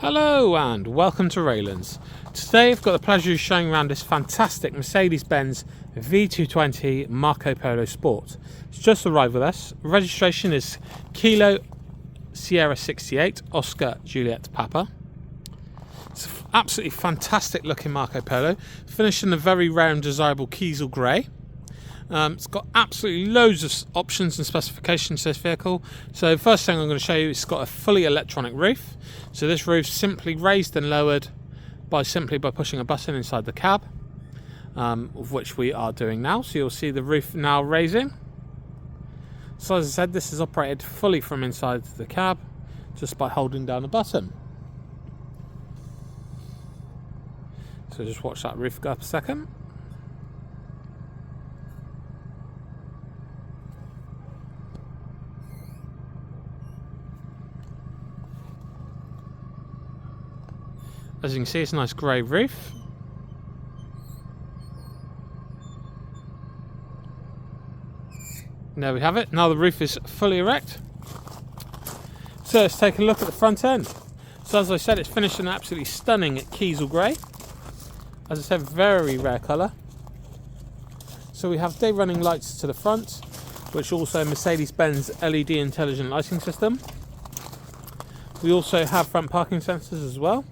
Hello and welcome to Raylands. Today I've got the pleasure of showing around this fantastic Mercedes-Benz V220 Marco Polo Sport. It's just arrived with us. Registration is Kilo Sierra 68 Oscar Juliet Papa. It's an absolutely fantastic looking Marco Polo, finished in a very rare and desirable Kiesel grey. It's got absolutely loads of options and specifications to this vehicle. So first thing I'm going to show you, it's got a fully electronic roof. So this roof's simply raised and lowered by pushing a button inside the cab, of which we are doing now. So you'll see the roof now raising. So as I said, this is operated fully from inside the cab just by holding down a button. So just watch that roof go up a second. As you can see, it's a nice grey roof. And there we have it. Now the roof is fully erect. So let's take a look at the front end. So as I said, it's finished in an absolutely stunning Kiesel grey. As I said, very rare colour. So we have day running lights to the front, which also Mercedes-Benz LED intelligent lighting system. We also have front parking sensors as well.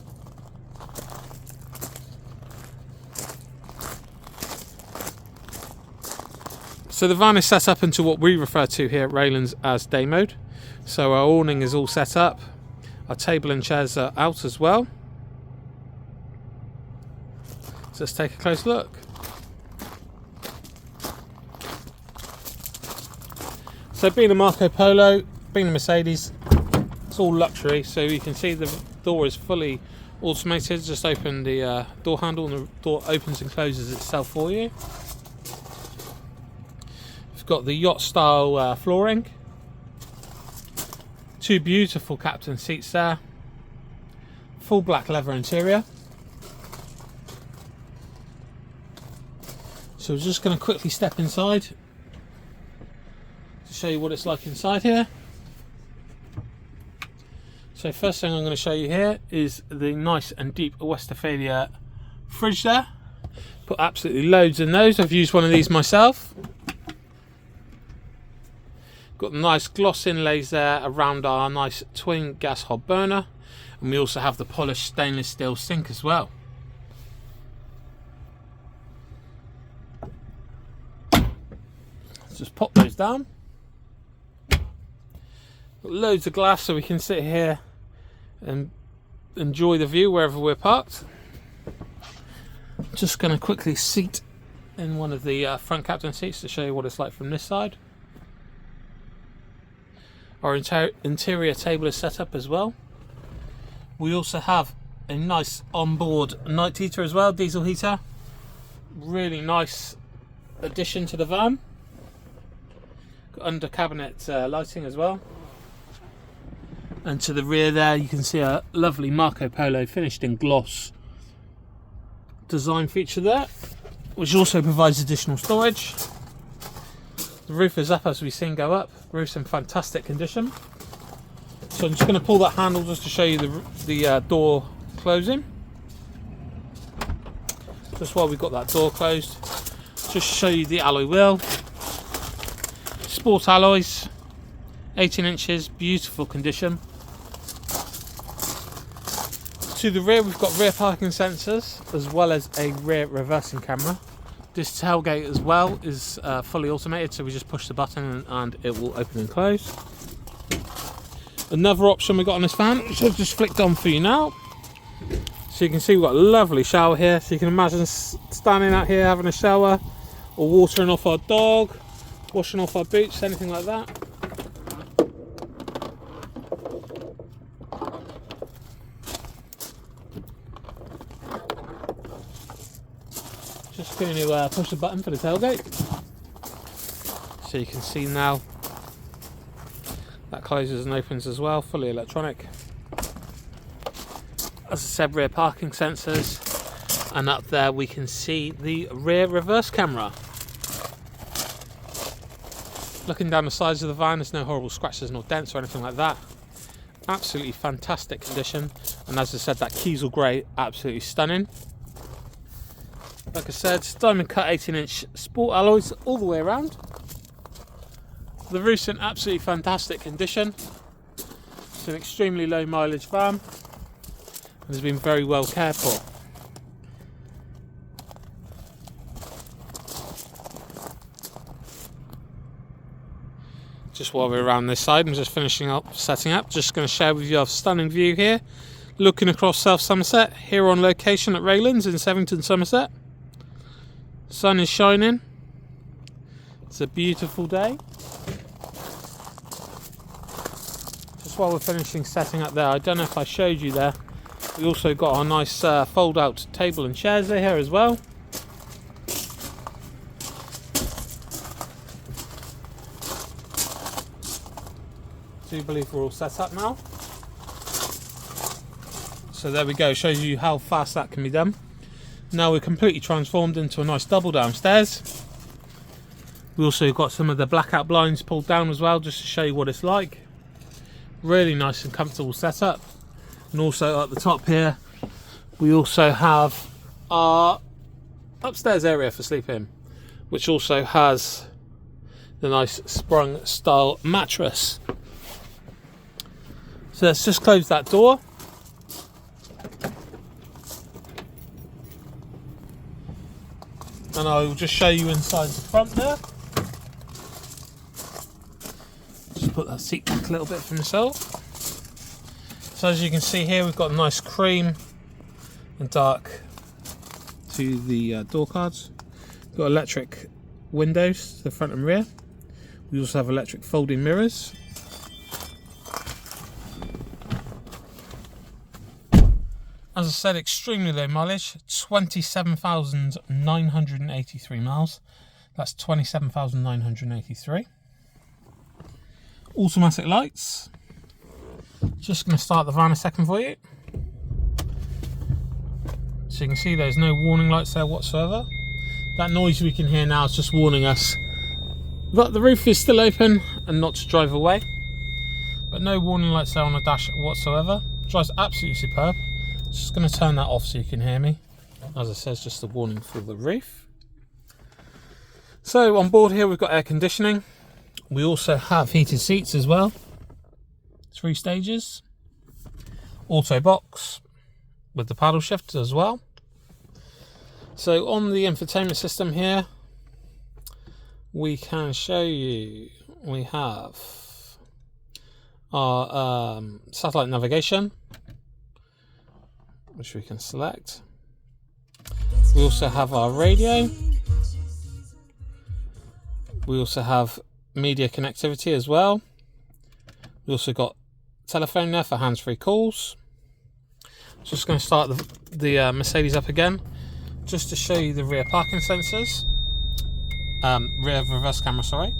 So the van is set up into what we refer to here at Raylands as day mode. So our awning is all set up, our table and chairs are out as well. So let's take a close look. So being a Marco Polo, being a Mercedes, it's all luxury. So you can see the door is fully automated. Just open the door handle and the door opens and closes itself for you. We've got the yacht style flooring, two beautiful captain seats there, full black leather interior. So we're just going to quickly step inside to show you what it's like inside here. So first thing I'm going to show you here is the nice and deep Westphalia fridge there. Put absolutely loads in those. I've used one of these myself. Got nice gloss inlays there around our nice twin gas hob burner, and we also have the polished stainless steel sink as well. Let's just pop those down. Got loads of glass so we can sit here and enjoy the view wherever we're parked. Just going to quickly seat in one of the front captain seats to show you what it's like from this side. Our interior table is set up as well. We also have a nice onboard night heater as well, diesel heater. Really nice addition to the van. Got under cabinet lighting as well. And to the rear there you can see a lovely Marco Polo finished in gloss design feature there, which also provides additional storage. The roof is up as we've seen go up. Roof's in fantastic condition. So I'm just going to pull that handle just to show you the door closing. Just while we've got that door closed, just show you the alloy wheel. Sport alloys, 18 inches, beautiful condition. To the rear we've got rear parking sensors as well as a rear reversing camera. This tailgate as well is fully automated, so we just push the button and it will open and close. Another option we got on this van, which I've just flicked on for you now. So you can see we've got a lovely shower here, so you can imagine standing out here having a shower or watering off our dog, washing off our boots, anything like that. Just going to push the button for the tailgate. So you can see now that closes and opens as well, fully electronic. As I said, rear parking sensors, and up there we can see the rear reverse camera. Looking down the sides of the van, there's no horrible scratches nor dents or anything like that. absolutely fantastic condition, and as I said, that Kiesel grey, absolutely stunning. Like I said, diamond cut 18-inch sport alloys all the way around. The roof's in absolutely fantastic condition. It's an extremely low mileage van and has been very well cared for. Just while we're around this side, I'm just finishing up setting up. Just going to share with you a stunning view here, looking across South Somerset, here on location at Raylands in Sevington, Somerset. Sun is shining. It's a beautiful day. Just while we're finishing setting up there, I don't know if I showed you there, we also got our nice fold out table and chairs there here as well. I do believe we're all set up now. So there we go, shows you how fast that can be done. Now we're completely transformed into a nice double downstairs. We also got some of the blackout blinds pulled down as well, just to show you what it's like. Really nice and comfortable setup. And also at the top here, we also have our upstairs area for sleeping, which also has the nice sprung style mattress. So let's just close that door. And I will just show you inside the front there. Just put that seat back a little bit for myself. So as you can see here, we've got a nice cream and dark to the door cards. We've got electric windows to the front and rear. We also have electric folding mirrors. As I said, extremely low mileage, 27,983 miles. That's 27,983. Automatic lights. Just going to start the van a second for you. So you can see there's no warning lights there whatsoever. That noise we can hear now is just warning us that the roof is still open and not to drive away. But no warning lights there on the dash whatsoever. Drives absolutely superb. Just going to turn that off so you can hear me. As I said, it's just a warning for the roof. So on board here we've got air conditioning. We also have heated seats as well. 3 stages. Auto box with the paddle shift as well. So on the infotainment system here, we can show you, we have our satellite navigation, which we can select. We also have our radio. We also have media connectivity as well. We also got telephone there for hands-free calls. Just going to start the Mercedes up again, just to show you the rear parking sensors. Rear reverse camera, sorry.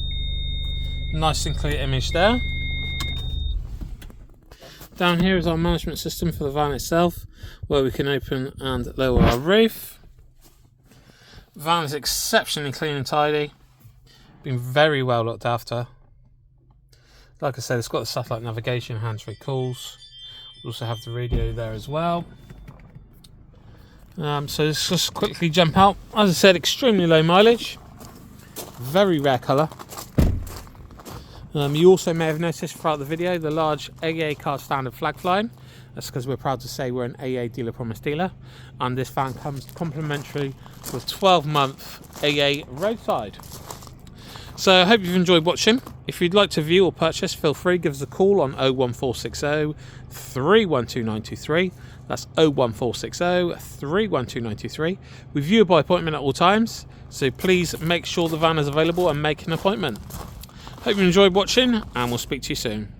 Nice and clear image there. Down here is our management system for the van itself, where we can open and lower our roof. The van is exceptionally clean and tidy, been very well looked after. Like I said, it's got the satellite navigation, hands-free calls. We also have the radio there as well. So let's just quickly jump out. As I said, extremely low mileage, very rare colour. You also may have noticed throughout the video the large AA car standard flag flying. That's because we're proud to say we're an AA dealer promise dealer, and this van comes complimentary with 12-month AA roadside. So I hope you've enjoyed watching. If you'd like to view or purchase, feel free, give us a call on 01460 312 923. That's 01460 312 923. We view by appointment at all times, so please make sure the van is available and make an appointment. Hope you enjoyed watching, and we'll speak to you soon.